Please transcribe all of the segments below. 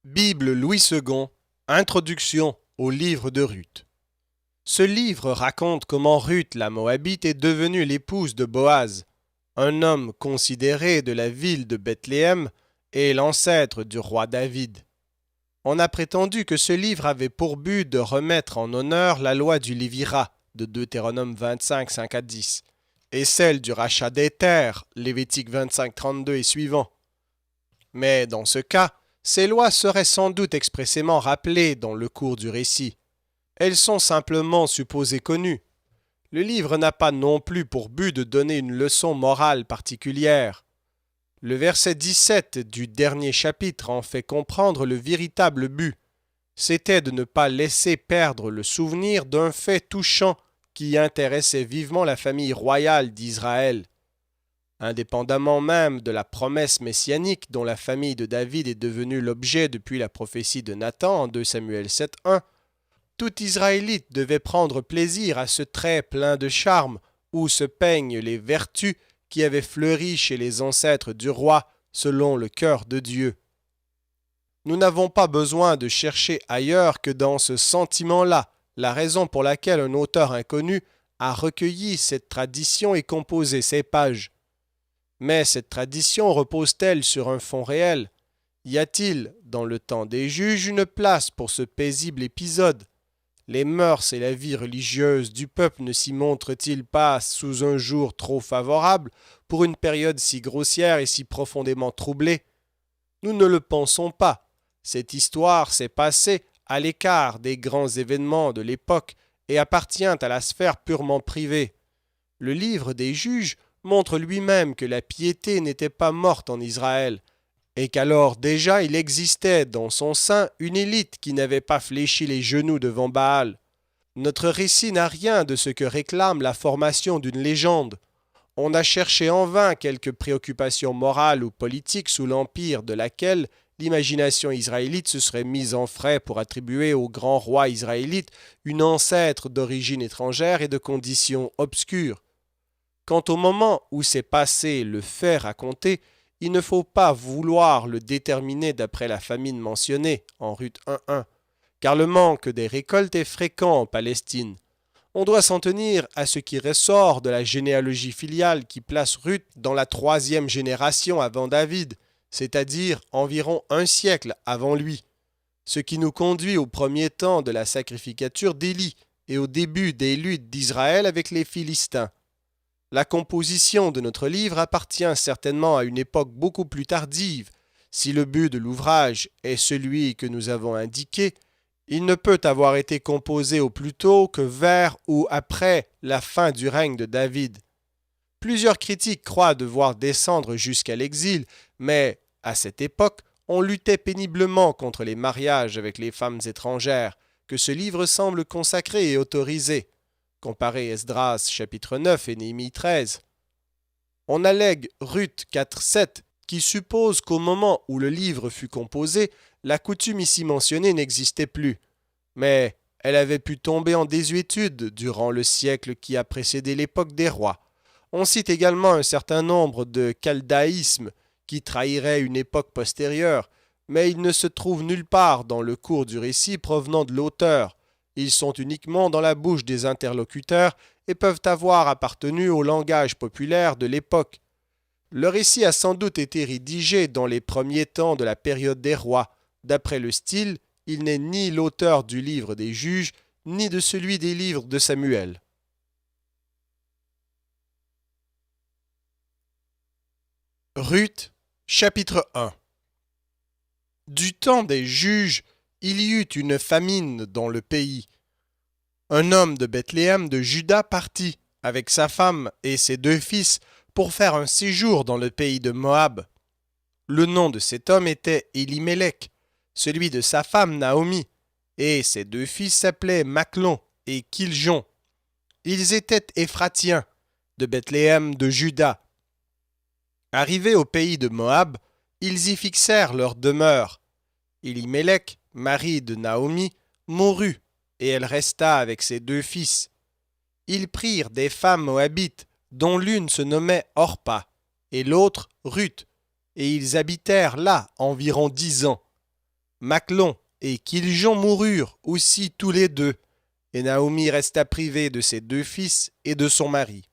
Bible Louis II, Introduction au livre de Ruth. Ce livre raconte comment Ruth la Moabite est devenue l'épouse de Boaz, un homme considéré de la ville de Bethléem et l'ancêtre du roi David. On a prétendu que ce livre avait pour but de remettre en honneur la loi du Lévirat de Deutéronome 25, 5 à 10 et celle du rachat des terres, Lévitique 25, 32 et suivants. Mais dans ce cas, ces lois seraient sans doute expressément rappelées dans le cours du récit. Elles sont simplement supposées connues. Le livre n'a pas non plus pour but de donner une leçon morale particulière. Le verset 17 du dernier chapitre en fait comprendre le véritable but. C'était de ne pas laisser perdre le souvenir d'un fait touchant qui intéressait vivement la famille royale d'Israël. Indépendamment même de la promesse messianique dont la famille de David est devenue l'objet depuis la prophétie de Nathan en 2 Samuel 7.1, tout Israélite devait prendre plaisir à ce trait plein de charme où se peignent les vertus qui avaient fleuri chez les ancêtres du roi selon le cœur de Dieu. Nous n'avons pas besoin de chercher ailleurs que dans ce sentiment-là la raison pour laquelle un auteur inconnu a recueilli cette tradition et composé ces pages. Mais cette tradition repose-t-elle sur un fond réel? Y a-t-il, dans le temps des juges, une place pour ce paisible épisode? Les mœurs et la vie religieuse du peuple ne s'y montrent-ils pas sous un jour trop favorable pour une période si grossière et si profondément troublée? Nous ne le pensons pas. Cette histoire s'est passée à l'écart des grands événements de l'époque et appartient à la sphère purement privée. Le livre des juges montre lui-même que la piété n'était pas morte en Israël, et qu'alors déjà il existait dans son sein une élite qui n'avait pas fléchi les genoux devant Baal. Notre récit n'a rien de ce que réclame la formation d'une légende. On a cherché en vain quelques préoccupations morales ou politiques sous l'empire de laquelle l'imagination israélite se serait mise en frais pour attribuer au grand roi israélite une ancêtre d'origine étrangère et de conditions obscures. Quant au moment où s'est passé le fait raconté, il ne faut pas vouloir le déterminer d'après la famine mentionnée en Ruth 1.1, car le manque des récoltes est fréquent en Palestine. On doit s'en tenir à ce qui ressort de la généalogie filiale qui place Ruth dans la 3e génération avant David, c'est-à-dire environ un siècle avant lui, ce qui nous conduit au premier temps de la sacrificature d'Élie et au début des luttes d'Israël avec les Philistins. La composition de notre livre appartient certainement à une époque beaucoup plus tardive. Si le but de l'ouvrage est celui que nous avons indiqué, il ne peut avoir été composé au plus tôt que vers ou après la fin du règne de David. Plusieurs critiques croient devoir descendre jusqu'à l'exil, mais, à cette époque, on luttait péniblement contre les mariages avec les femmes étrangères, que ce livre semble consacrer et autoriser. Comparez Esdras chapitre 9 et Néhémie 13. On allègue Ruth 4.7 qui suppose qu'au moment où le livre fut composé, la coutume ici mentionnée n'existait plus. Mais elle avait pu tomber en désuétude durant le siècle qui a précédé l'époque des rois. On cite également un certain nombre de chaldaïsmes qui trahiraient une époque postérieure, mais ils ne se trouvent nulle part dans le cours du récit provenant de l'auteur. Ils sont uniquement dans la bouche des interlocuteurs et peuvent avoir appartenu au langage populaire de l'époque. Le récit a sans doute été rédigé dans les premiers temps de la période des rois. D'après le style, il n'est ni l'auteur du livre des juges, ni de celui des livres de Samuel. Ruth, chapitre 1. Du temps des juges, il y eut une famine dans le pays. Un homme de Bethléem de Juda partit, avec sa femme et ses 2 fils, pour faire un séjour dans le pays de Moab. Le nom de cet homme était Élimélec, celui de sa femme Naomi, et ses 2 fils s'appelaient Machlon et Kiljon. Ils étaient Éphratiens, de Bethléem de Juda. Arrivés au pays de Moab, ils y fixèrent leur demeure. Élimélec, mari de Naomi, mourut, et elle resta avec ses 2 fils. Ils prirent des femmes moabites, dont l'une se nommait Orpa, et l'autre Ruth, et ils habitèrent là environ 10 ans. Machlon et Kiljon moururent aussi tous les deux, et Naomi resta privée de ses 2 fils et de son mari.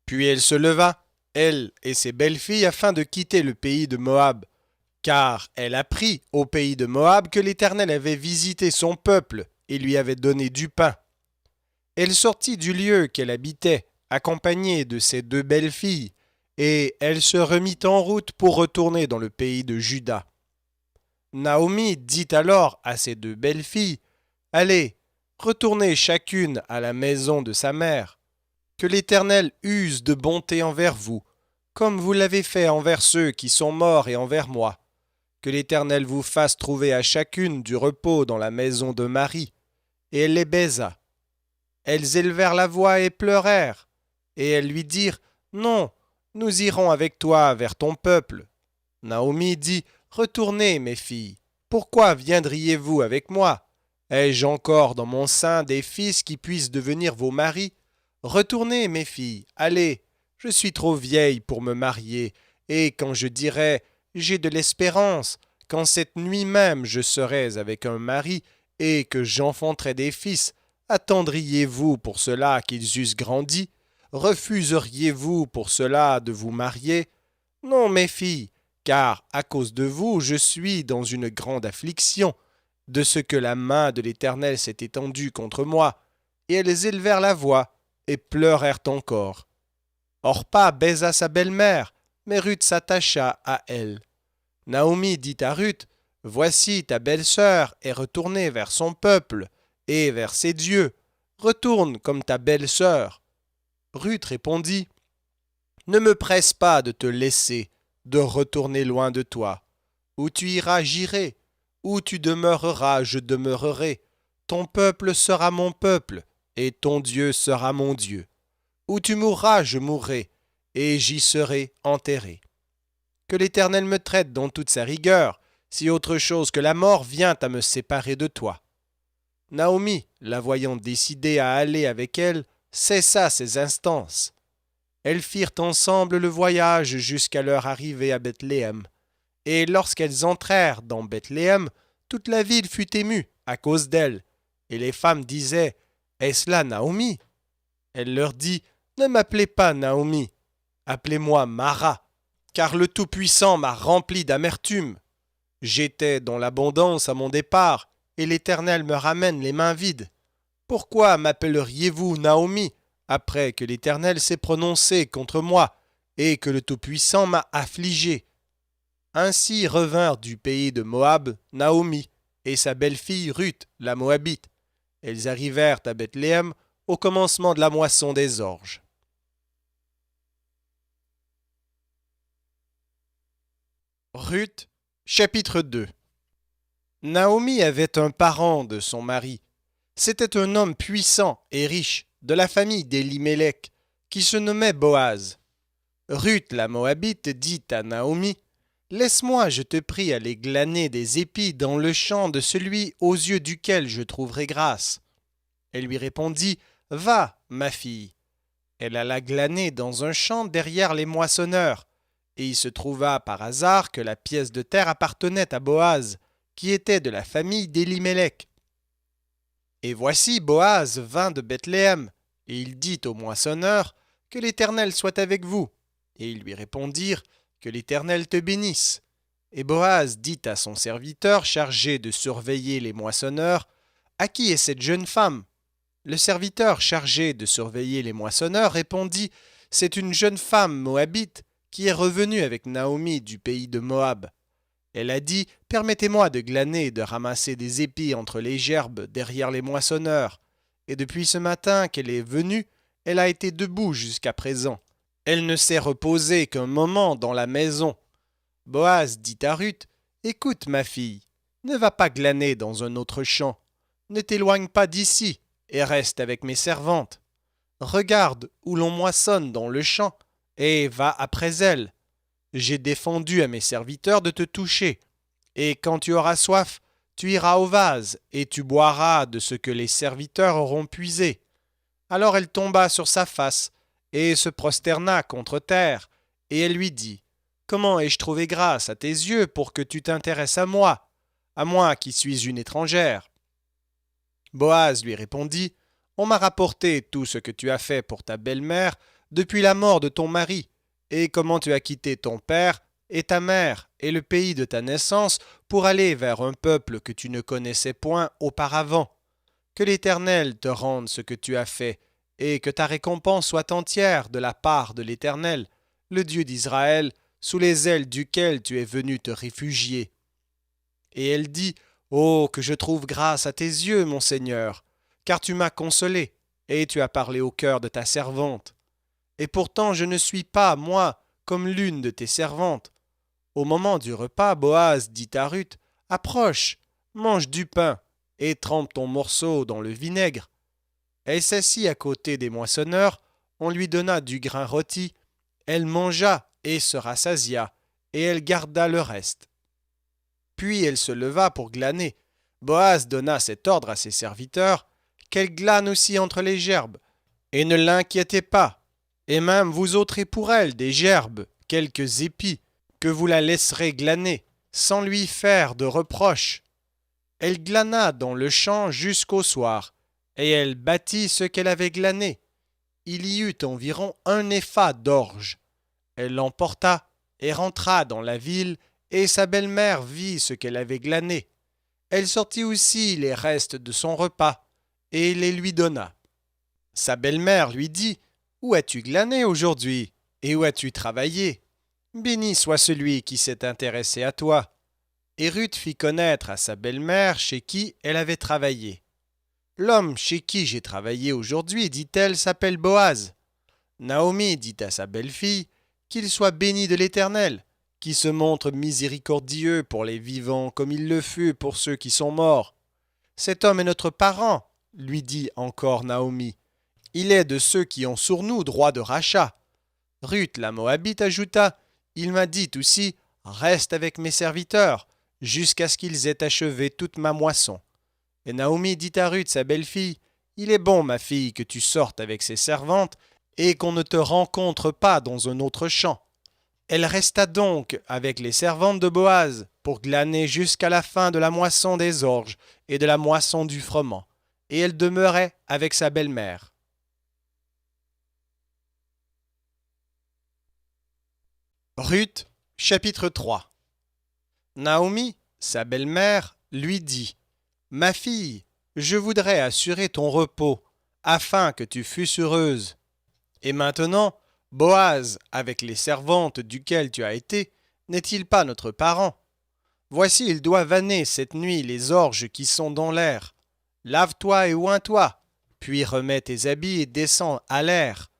Puis elle se leva, elle et ses belles-filles, afin de quitter le pays de Moab, car elle apprit au pays de Moab que l'Éternel avait visité son peuple et lui avait donné du pain. Elle sortit du lieu qu'elle habitait, accompagnée de ses 2 belles-filles, et elle se remit en route pour retourner dans le pays de Juda. Naomi dit alors à ses 2 belles-filles, « Allez, retournez chacune à la maison de sa mère. Que l'Éternel use de bonté envers vous, comme vous l'avez fait envers ceux qui sont morts et envers moi. Que l'Éternel vous fasse trouver à chacune du repos dans la maison de Marie. » Et elle les baisa. Elles élevèrent la voix et pleurèrent. Et elles lui dirent, « Non, nous irons avec toi vers ton peuple. » Naomi dit, « Retournez, mes filles. Pourquoi viendriez-vous avec moi? Ai-je encore dans mon sein des fils qui puissent devenir vos maris? Retournez, mes filles, allez. Je suis trop vieille pour me marier, et quand je dirai « J'ai de l'espérance », quand cette nuit même je serai avec un mari, et que j'enfanterai des fils, attendriez-vous pour cela qu'ils eussent grandi? Refuseriez-vous pour cela de vous marier? Non, mes filles, car à cause de vous, je suis dans une grande affliction, de ce que la main de l'Éternel s'est étendue contre moi. Et elles élevèrent la voix, et pleurèrent encore. Orpa baisa sa belle-mère, mais Ruth s'attacha à elle. Naomi dit à Ruth, « Voici ta belle-sœur est retournée vers son peuple et vers ses dieux. Retourne comme ta belle-sœur. » Ruth répondit, « Ne me presse pas de te laisser, de retourner loin de toi. Où tu iras, j'irai. Où tu demeureras, je demeurerai. Ton peuple sera mon peuple, et ton Dieu sera mon Dieu. Où tu mourras, je mourrai, et j'y serai enterré. Que l'Éternel me traite dans toute sa rigueur, si autre chose que la mort vient à me séparer de toi. » Naomi, la voyant décidée à aller avec elle, cessa ses instances. Elles firent ensemble le voyage jusqu'à leur arrivée à Bethléem. Et lorsqu'elles entrèrent dans Bethléem, toute la ville fut émue à cause d'elles. Et les femmes disaient, « Est-ce là Naomi ?» Elle leur dit, « Ne m'appelez pas Naomi, appelez-moi Mara, car le Tout-Puissant m'a rempli d'amertume. J'étais dans l'abondance à mon départ, et l'Éternel me ramène les mains vides. Pourquoi m'appelleriez-vous Naomi, après que l'Éternel s'est prononcé contre moi, et que le Tout-Puissant m'a affligé? » Ainsi revinrent du pays de Moab Naomi et sa belle-fille Ruth, la Moabite. Elles arrivèrent à Bethléem au commencement de la moisson des orges. Ruth, chapitre 2. Naomi avait un parent de son mari. C'était un homme puissant et riche, de la famille d'Élimélec, qui se nommait Boaz. Ruth la Moabite dit à Naomi, « Laisse-moi, je te prie, aller glaner des épis dans le champ de celui aux yeux duquel je trouverai grâce. » Elle lui répondit, « Va, ma fille. » Elle alla glaner dans un champ derrière les moissonneurs, et il se trouva par hasard que la pièce de terre appartenait à Boaz, qui était de la famille d'Élimélec. Et voici Boaz vint de Bethléem, et il dit aux moissonneurs, « Que l'Éternel soit avec vous. » Et ils lui répondirent, « Que l'Éternel te bénisse. » Et Boaz dit à son serviteur chargé de surveiller les moissonneurs, « À qui est cette jeune femme ?» Le serviteur chargé de surveiller les moissonneurs répondit, « C'est une jeune femme moabite qui est revenue avec Naomi du pays de Moab. Elle a dit, « Permettez-moi de glaner et de ramasser des épis entre les gerbes derrière les moissonneurs. » Et depuis ce matin qu'elle est venue, elle a été debout jusqu'à présent. Elle ne s'est reposée qu'un moment dans la maison. Boaz dit à Ruth, « Écoute, ma fille, ne va pas glaner dans un autre champ. Ne t'éloigne pas d'ici et reste avec mes servantes. Regarde où l'on moissonne dans le champ et va après elles. J'ai défendu à mes serviteurs de te toucher. Et quand tu auras soif, tu iras au vase et tu boiras de ce que les serviteurs auront puisé. » Alors elle tomba sur sa face et se prosterna contre terre, et elle lui dit, « Comment ai-je trouvé grâce à tes yeux pour que tu t'intéresses à moi? à moi qui suis une étrangère. Boaz lui répondit, On m'a rapporté tout ce que tu as fait pour ta belle-mère depuis la mort de ton mari, et comment tu as quitté ton père et ta mère et le pays de ta naissance pour aller vers un peuple que tu ne connaissais point auparavant. Que l'Éternel te rende ce que tu as fait, et que ta récompense soit entière de la part de l'Éternel, le Dieu d'Israël, sous les ailes duquel tu es venu te réfugier. Et elle dit, Oh, que je trouve grâce à tes yeux, mon Seigneur, car tu m'as consolé, et tu as parlé au cœur de ta servante. Et pourtant je ne suis pas, moi, comme l'une de tes servantes. Au moment du repas, Boaz dit à Ruth, Approche, mange du pain, et trempe ton morceau dans le vinaigre. Elle s'assit à côté des moissonneurs, on lui donna du grain rôti, elle mangea et se rassasia, et elle garda le reste. Puis elle se leva pour glaner. Boaz donna cet ordre à ses serviteurs, qu'elle glane aussi entre les gerbes, et ne l'inquiétez pas, et même vous ôterez pour elle des gerbes, quelques épis, que vous la laisserez glaner, sans lui faire de reproches. Elle glana dans le champ jusqu'au soir, et elle bâtit ce qu'elle avait glané. Il y eut environ un épha d'orge. Elle l'emporta et rentra dans la ville, et sa belle-mère vit ce qu'elle avait glané. Elle sortit aussi les restes de son repas, et les lui donna. Sa belle-mère lui dit, Où as-tu glané aujourd'hui, et où as-tu travaillé? Béni soit celui qui s'est intéressé à toi. Et Ruth fit connaître à sa belle-mère chez qui elle avait travaillé. L'homme chez qui j'ai travaillé aujourd'hui, dit-elle, s'appelle Boaz. Naomi dit à sa belle-fille, Qu'il soit béni de l'Éternel, qui se montre miséricordieux pour les vivants comme il le fut pour ceux qui sont morts. Cet homme est notre parent, lui dit encore Naomi. Il est de ceux qui ont sur nous droit de rachat. Ruth la Moabite ajouta, Il m'a dit aussi, Reste avec mes serviteurs, jusqu'à ce qu'ils aient achevé toute ma moisson. Et Naomi dit à Ruth, sa belle-fille, Il est bon, ma fille, que tu sortes avec ses servantes, et qu'on ne te rencontre pas dans un autre champ. Elle resta donc avec les servantes de Boaz, pour glaner jusqu'à la fin de la moisson des orges et de la moisson du froment, et elle demeurait avec sa belle-mère. Ruth, chapitre 3. Naomi, sa belle-mère, lui dit, Ma fille, je voudrais assurer ton repos, afin que tu fusses heureuse. Et maintenant, Boaz, avec les servantes duquel tu as été, n'est-il pas notre parent? Voici, il doit vanner cette nuit les orges qui sont dans l'air. Lave-toi et oins-toi, puis remets tes habits et descends à l'air.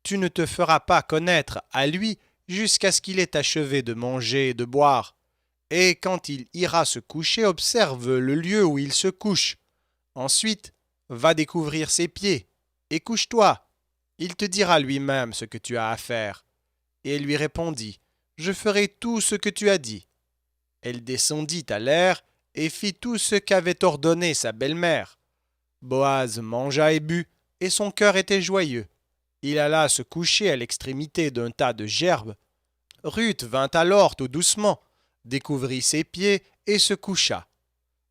Tu ne te feras pas connaître à lui jusqu'à ce qu'il ait achevé de manger et de boire. Et quand il ira se coucher, observe le lieu où il se couche. Ensuite, va découvrir ses pieds, et couche-toi. Il te dira lui-même ce que tu as à faire. Et elle lui répondit, Je ferai tout ce que tu as dit. Elle descendit à l'air et fit tout ce qu'avait ordonné sa belle-mère. Boaz mangea et but, et son cœur était joyeux. Il alla se coucher à l'extrémité d'un tas de gerbes. Ruth vint alors tout doucement, découvrit ses pieds et se coucha.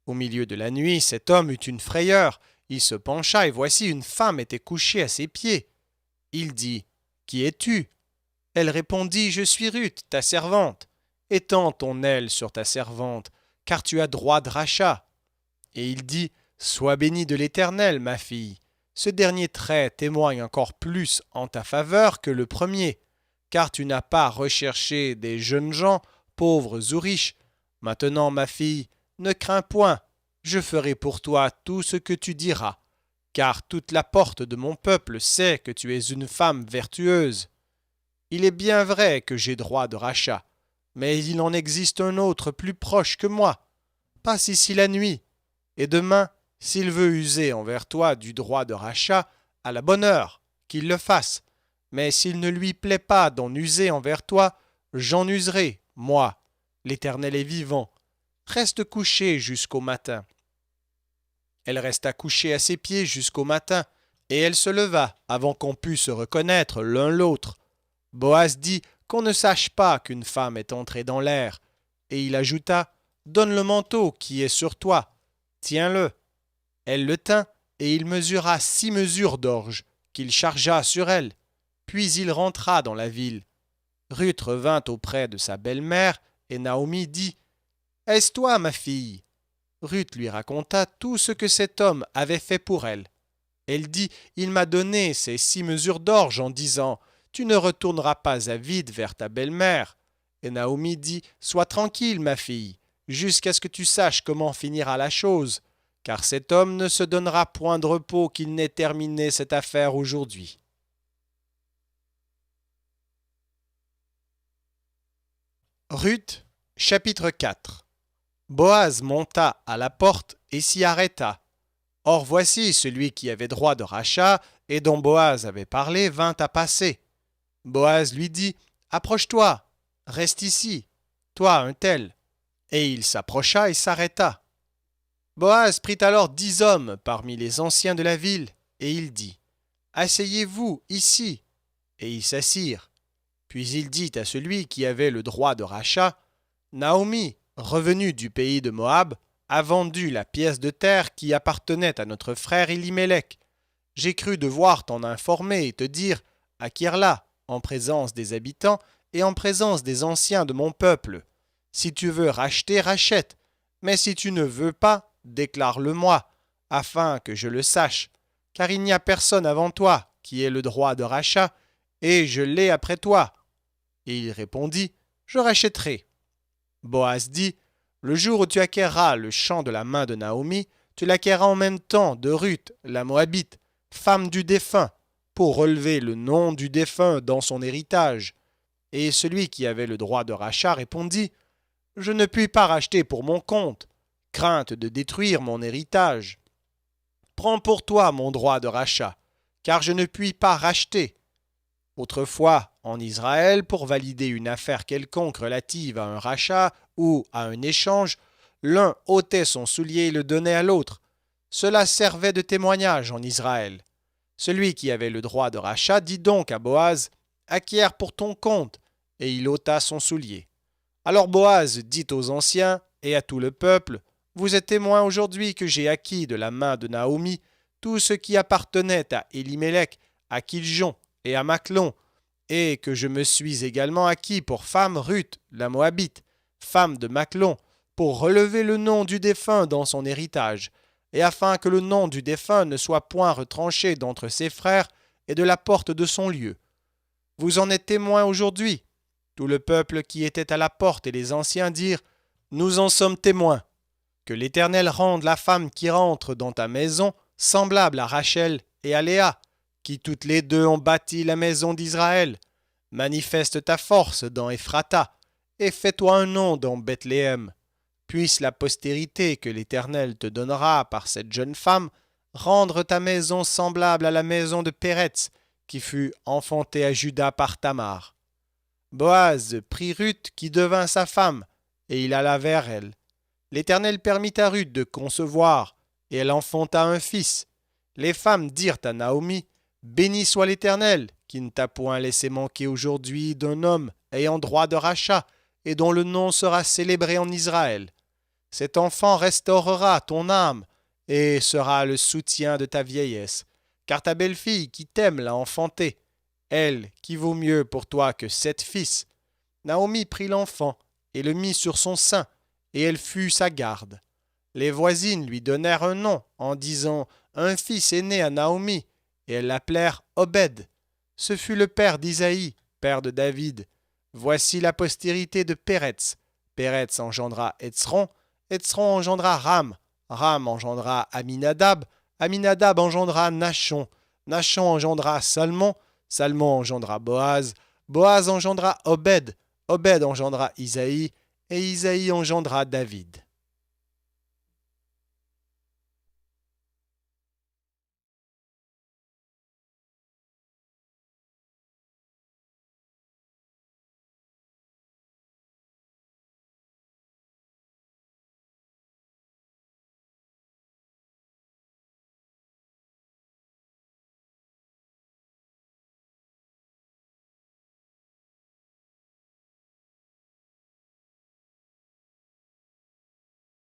Au milieu de la nuit, cet homme eut une frayeur. Il se pencha et voici une femme était couchée à ses pieds. Il dit, Qui es-tu? Elle répondit, Je suis Ruth, ta servante. Étends ton aile sur ta servante, car tu as droit de rachat. Et il dit, Sois bénie de l'Éternel, ma fille. Ce dernier trait témoigne encore plus en ta faveur que le premier, car tu n'as pas recherché des jeunes gens, pauvres ou riches. Maintenant, ma fille, ne crains point, je ferai pour toi tout ce que tu diras, car toute la porte de mon peuple sait que tu es une femme vertueuse. Il est bien vrai que j'ai droit de rachat, mais il en existe un autre plus proche que moi. Passe ici la nuit, et demain, s'il veut user envers toi du droit de rachat, à la bonne heure, qu'il le fasse. Mais s'il ne lui plaît pas d'en user envers toi, j'en userai, moi. L'Éternel est vivant. Reste couché jusqu'au matin. Elle resta couchée à ses pieds jusqu'au matin, et elle se leva avant qu'on pût se reconnaître l'un l'autre. Boaz dit qu'on ne sache pas qu'une femme est entrée dans l'air, et il ajouta, donne le manteau qui est sur toi, tiens-le. Elle le tint, et il mesura 6 mesures d'orge, qu'il chargea sur elle. Puis il rentra dans la ville. Ruth revint auprès de sa belle-mère, et Naomi dit « Est-ce toi, ma fille ?» Ruth lui raconta tout ce que cet homme avait fait pour elle. Elle dit « Il m'a donné ces 6 mesures d'orge en disant « Tu ne retourneras pas à vide vers ta belle-mère. » Et Naomi dit « Sois tranquille, ma fille, jusqu'à ce que tu saches comment finira la chose, car cet homme ne se donnera point de repos qu'il n'ait terminé cette affaire aujourd'hui. » Ruth, chapitre 4. Boaz monta à la porte et s'y arrêta. Or voici celui qui avait droit de rachat et dont Boaz avait parlé vint à passer. Boaz lui dit « Approche-toi, reste ici, toi un tel. » Et il s'approcha et s'arrêta. Boaz prit alors 10 hommes parmi les anciens de la ville, et il dit « Asseyez-vous ici. » Et ils s'assirent. Puis il dit à celui qui avait le droit de rachat « Naomi, revenue du pays de Moab, a vendu la pièce de terre qui appartenait à notre frère Élimélec. J'ai cru devoir t'en informer et te dire « Acquiers-la en présence des habitants et en présence des anciens de mon peuple. Si tu veux racheter, rachète, mais si tu ne veux pas, déclare-le-moi, afin que je le sache, car il n'y a personne avant toi qui ait le droit de rachat, et je l'ai après toi. » Et il répondit « Je rachèterai. » Boaz dit « Le jour où tu acquerras le champ de la main de Naomi, tu l'acquerras en même temps de Ruth, la Moabite, femme du défunt, pour relever le nom du défunt dans son héritage. » Et celui qui avait le droit de rachat répondit « Je ne puis pas racheter pour mon compte, crainte de détruire mon héritage. Prends pour toi mon droit de rachat, car je ne puis pas racheter. » Autrefois, en Israël, pour valider une affaire quelconque relative à un rachat ou à un échange, l'un ôtait son soulier et le donnait à l'autre. Cela servait de témoignage en Israël. Celui qui avait le droit de rachat dit donc à Boaz « Acquiers pour ton compte », et il ôta son soulier. Alors Boaz dit aux anciens et à tout le peuple « Vous êtes témoins aujourd'hui que j'ai acquis de la main de Naomi tout ce qui appartenait à Élimélec, à Kiljon et à Machlon, et que je me suis également acquis pour femme Ruth, la Moabite, femme de Machlon, pour relever le nom du défunt dans son héritage, et afin que le nom du défunt ne soit point retranché d'entre ses frères et de la porte de son lieu. Vous en êtes témoins aujourd'hui. » Tout le peuple qui était à la porte et les anciens dirent « Nous en sommes témoins. Que l'Éternel rende la femme qui rentre dans ta maison semblable à Rachel et à Léa, qui toutes les deux ont bâti la maison d'Israël. Manifeste ta force dans Ephrata, et fais-toi un nom dans Bethléem. Puisse la postérité que l'Éternel te donnera par cette jeune femme rendre ta maison semblable à la maison de Péretz, qui fut enfantée à Juda par Tamar. » Boaz prit Ruth qui devint sa femme, et il alla vers elle. L'Éternel permit à Ruth de concevoir, et elle enfanta un fils. Les femmes dirent à Naomi « Béni soit l'Éternel, qui ne t'a point laissé manquer aujourd'hui d'un homme ayant droit de rachat, et dont le nom sera célébré en Israël. Cet enfant restaurera ton âme, et sera le soutien de ta vieillesse, car ta belle-fille qui t'aime l'a enfanté, elle qui vaut mieux pour toi que 7 fils. » Naomi prit l'enfant et le mit sur son sein, et elle fut sa garde. Les voisines lui donnèrent un nom en disant « Un fils est né à Naomi », et elles l'appelèrent Obed. Ce fut le père d'Isaïe, père de David. Voici la postérité de Péretz. Péretz engendra Hetzron, Hetzron engendra Ram, Ram engendra Aminadab, Aminadab engendra Nachon, Nachon engendra Salmon, Salmon engendra Boaz, Boaz engendra Obed, Obed engendra Isaïe, et Isaïe engendra David.